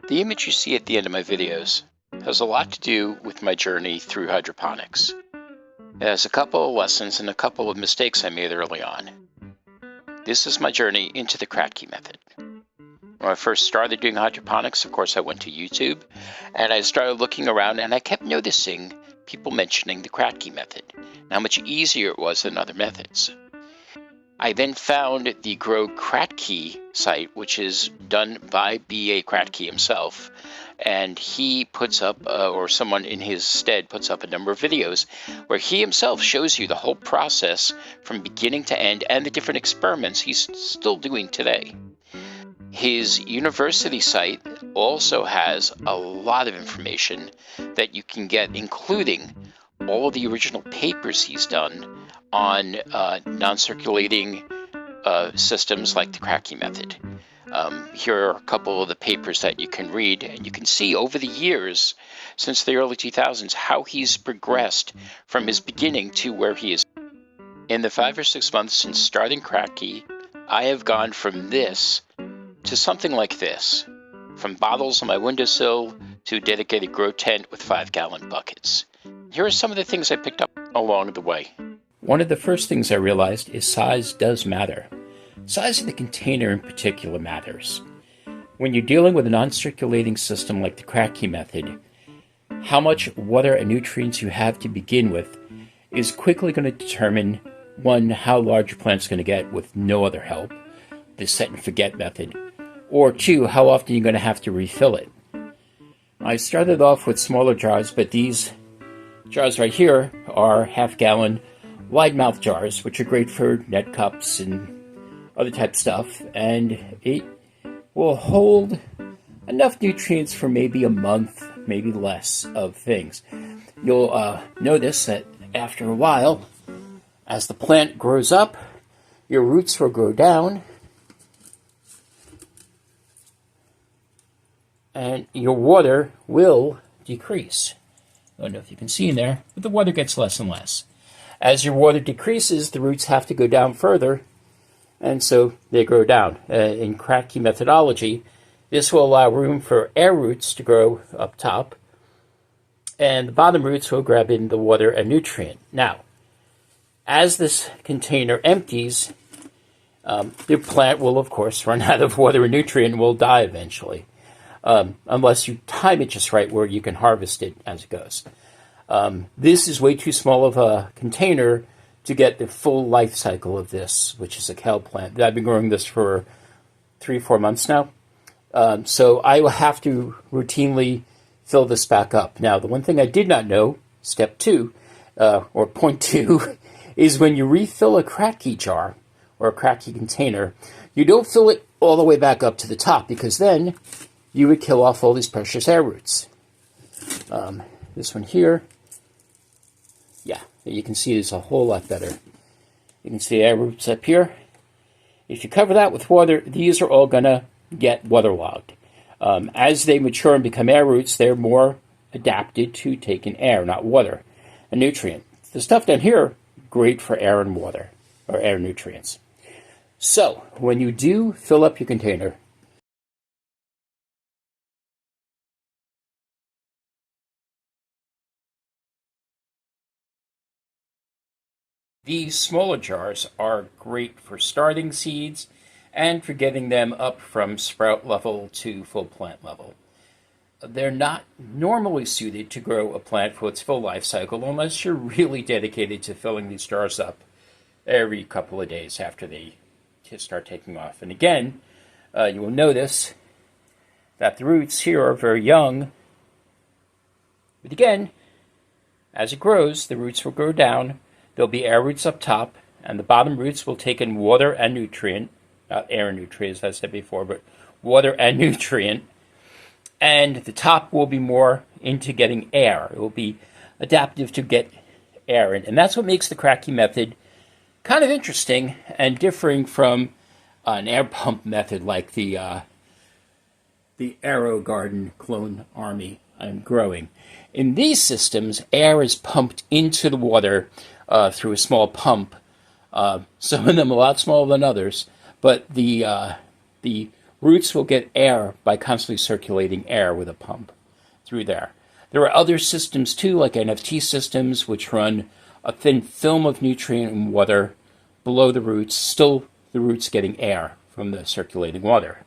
The image you see at the end of my videos has a lot to do with my journey through hydroponics. It has a couple of lessons and a couple of mistakes I made early on. This is my journey into the Kratky method. When I first started doing hydroponics, of course, I went to YouTube and I started looking around and I kept noticing people mentioning the Kratky method and how much easier it was than other methods. I then found the Grow Kratky site, which is done by B.A. Kratky himself, and he puts up, or someone in his stead puts up a number of videos where he himself shows you the whole process from beginning to end and the different experiments he's still doing today. His university site also has a lot of information that you can get, including all of the original papers he's done on non-circulating systems like the Kratky method. Here are a couple of the papers that you can read, and you can see over the years, since the early 2000s, how he's progressed from his beginning to where he is. In the 5 or 6 months since starting Kratky, I have gone from this to something like this, from bottles on my windowsill to a dedicated grow tent with 5-gallon buckets. Here are some of the things I picked up along the way. One of the first things I realized is size does matter. Size of the container in particular matters. When you're dealing with a non-circulating system like the Kratky method, how much water and nutrients you have to begin with is quickly going to determine, one, how large your plant's going to get with no other help, the set and forget method, or two, how often you're going to have to refill it. I started off with smaller jars, but these jars right here are half-gallon wide mouth jars, which are great for net cups and other type stuff, and it will hold enough nutrients for maybe a month, maybe less, of things. You'll notice that after a while, as the plant grows up, your roots will grow down, and your water will decrease. I don't know if you can see in there, but the water gets less and less. As your water decreases, the roots have to go down further, and so they grow down. In Kratky methodology, this will allow room for air roots to grow up top, and the bottom roots will grab in the water and nutrient. Now, as this container empties, the plant will, of course, run out of water and nutrient and will die eventually, unless you time it just right where you can harvest it as it goes. This is way too small of a container to get the full life cycle of this, which is a kale plant. I've been growing this for 3-4 months now. So I will have to routinely fill this back up. Now, the one thing I did not know, step 2, or point 2, is when you refill a Kratky jar or a Kratky container, you don't fill it all the way back up to the top, because then you would kill off all these precious air roots. This one here, yeah, you can see it's a whole lot better. You can see air roots up here. If you cover that with water, these are all going to get waterlogged. As they mature and become air roots, they're more adapted to taking air, not water, a nutrient. The stuff down here, great for air and water, or air nutrients. So, when you do fill up your container, these smaller jars are great for starting seeds and for getting them up from sprout level to full plant level. They're not normally suited to grow a plant for its full life cycle unless you're really dedicated to filling these jars up every couple of days after they start taking off. And again, you will notice that the roots here are very young. But again, as it grows, the roots will grow down. There'll be air roots up top, and the bottom roots will take in water and nutrient, not air and nutrient, as I said before, but water and nutrient. And the top will be more into getting air. It will be adaptive to get air in. And that's what makes the Kratky method kind of interesting and differing from an air pump method like the aerogarden clone army I'm growing. In these systems, air is pumped into the water through a small pump Some of them a lot smaller than others, but the roots will get air by constantly circulating air with a pump through there. There are other systems too, like NFT systems, which run a thin film of nutrient and water below the roots, still the roots getting air from the circulating water.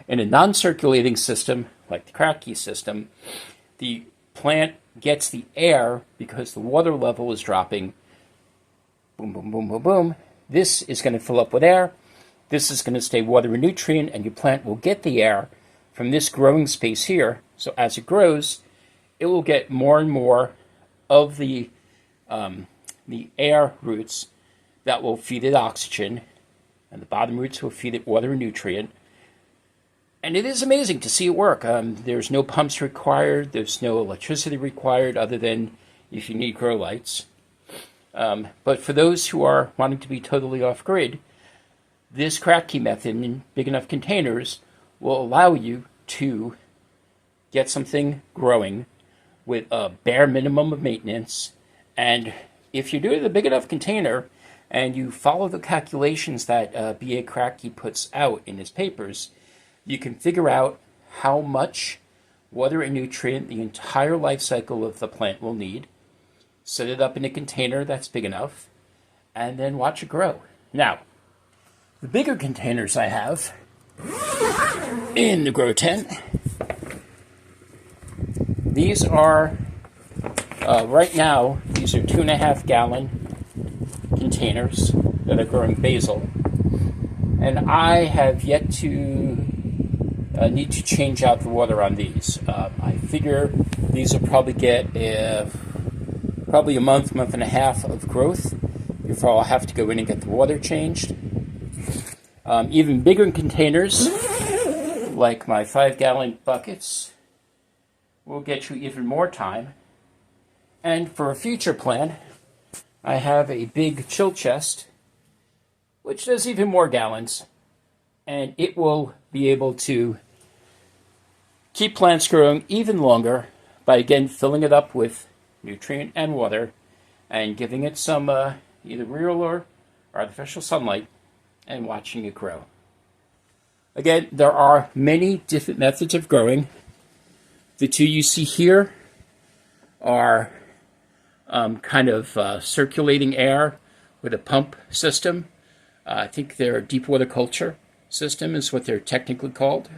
In a non-circulating system, like the Kratky system, the plant gets the air because the water level is dropping. Boom, boom, boom, boom, boom. This is going to fill up with air. This is going to stay water and nutrient, and your plant will get the air from this growing space here. So as it grows, it will get more and more of the air roots that will feed it oxygen, and the bottom roots will feed it water and nutrient. And it is amazing to see it work. There's no pumps required. There's no electricity required other than if you need grow lights. But for those who are wanting to be totally off-grid, this Kratky method in big enough containers will allow you to get something growing with a bare minimum of maintenance. And if you do it in a big enough container and you follow the calculations that B.A. Kratky puts out in his papers, you can figure out how much water and nutrient the entire life cycle of the plant will need, set it up in a container that's big enough, and then watch it grow. Now, the bigger containers I have in the grow tent, these are, right now, these are 2.5 gallon containers that are growing basil. And I have yet to need to change out the water on these. I figure these will probably get probably a month and a half of growth before I'll have to go in and get the water changed. Even bigger containers, like my 5 gallon buckets, will get you even more time. And for a future plan, I have a big chill chest, which does even more gallons, and it will be able to keep plants growing even longer by, again, filling it up with nutrient and water and giving it some either real or artificial sunlight and watching it grow. Again, there are many different methods of growing. The two you see here are kind of circulating air with a pump system. I think they're deep water culture system is what they're technically called.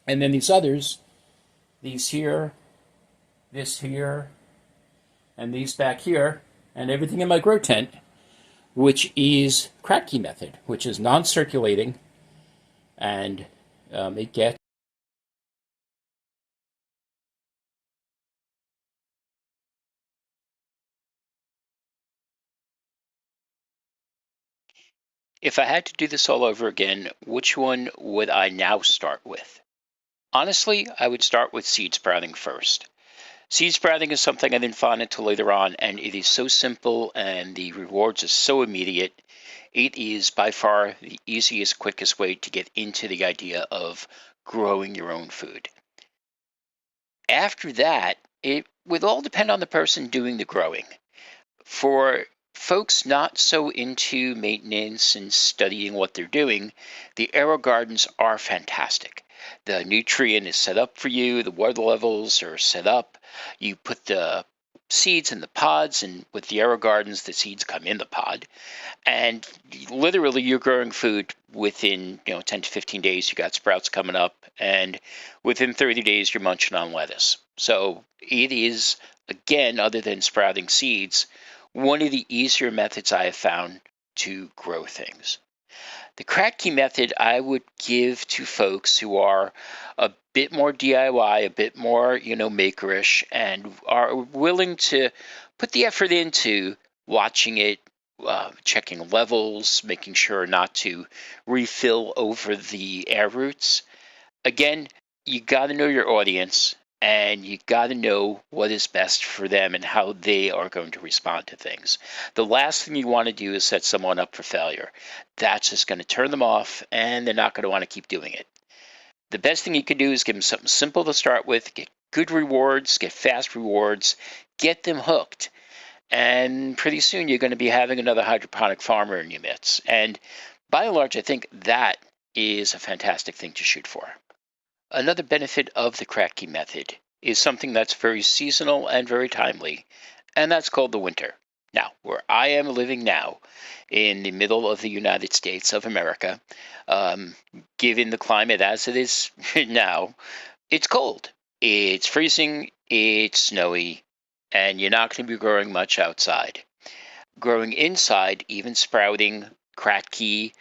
And then these others, these here, this here, and these back here, and everything in my grow tent, which is Kratky method, which is non-circulating, and it gets If I had to do this all over again, which one would I now start with? Honestly, I would start with seed sprouting first. Seed sprouting is something I didn't find until later on, and it is so simple and the rewards are so immediate. It is by far the easiest, quickest way to get into the idea of growing your own food. After that, it would all depend on the person doing the growing. For folks not so into maintenance and studying what they're doing, the aerogardens are fantastic. The nutrient is set up for you, the water levels are set up. You put the seeds in the pods, and with the aerogardens, the seeds come in the pod. And literally, you're growing food within 10 to 15 days. You got sprouts coming up, and within 30 days, you're munching on lettuce. So it is, again, other than sprouting seeds, one of the easier methods I have found to grow things. The Kratky method I would give to folks who are a bit more DIY, a bit more, makerish, and are willing to put the effort into watching it, checking levels, making sure not to refill over the air roots. Again, you got to know your audience. And you got to know what is best for them and how they are going to respond to things. The last thing you want to do is set someone up for failure. That's just going to turn them off, and they're not going to want to keep doing it. The best thing you can do is give them something simple to start with, get good rewards, get fast rewards, get them hooked. And pretty soon you're going to be having another hydroponic farmer in your midst. And by and large, I think that is a fantastic thing to shoot for. Another benefit of the Kratky method is something that's very seasonal and very timely, and that's called the winter. Now, where I am living now, in the middle of the United States of America, um, given the climate as it is now, it's cold. It's freezing, it's snowy, and you're not going to be growing much outside. Growing inside, even sprouting, Kratky,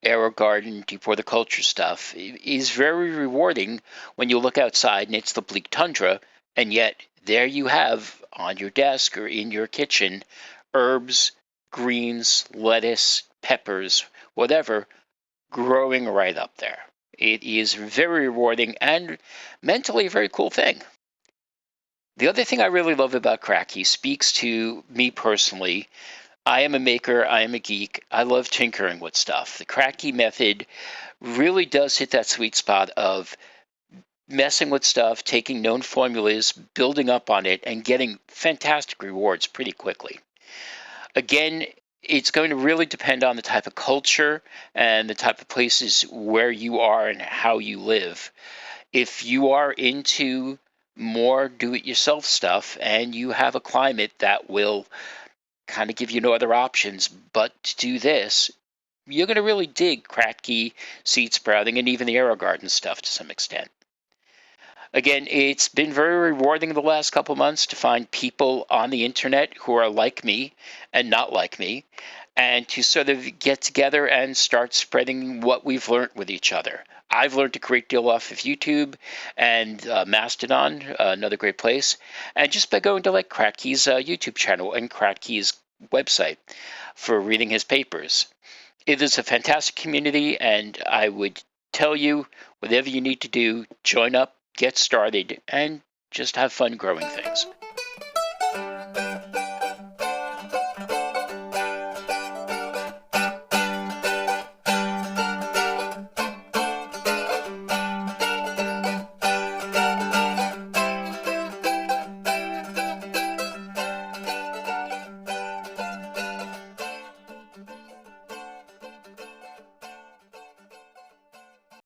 aerogarden, deep horticulture stuff is very rewarding when you look outside and it's the bleak tundra, and yet there you have on your desk or in your kitchen herbs, greens, lettuce, peppers, whatever, growing right up there. It is very rewarding and mentally a very cool thing. The other thing I really love about Kratky speaks to me personally. I am a maker, I am a geek, I love tinkering with stuff. The Kratky method really does hit that sweet spot of messing with stuff, taking known formulas, building up on it, and getting fantastic rewards pretty quickly. Again, it's going to really depend on the type of culture and the type of places where you are and how you live. If you are into more do-it-yourself stuff and you have a climate that will kind of give you no other options but to do this, you're going to really dig Kratky, seed sprouting, and even the aerogarden stuff to some extent. Again, it's been very rewarding the last couple months to find people on the internet who are like me and not like me, and to sort of get together and start spreading what we've learned with each other. I've learned a great deal off of YouTube and Mastodon, another great place, and just by going to like Kratky's YouTube channel and Kratky's website for reading his papers. It is a fantastic community, and I would tell you, whatever you need to do, join up, get started, and just have fun growing things.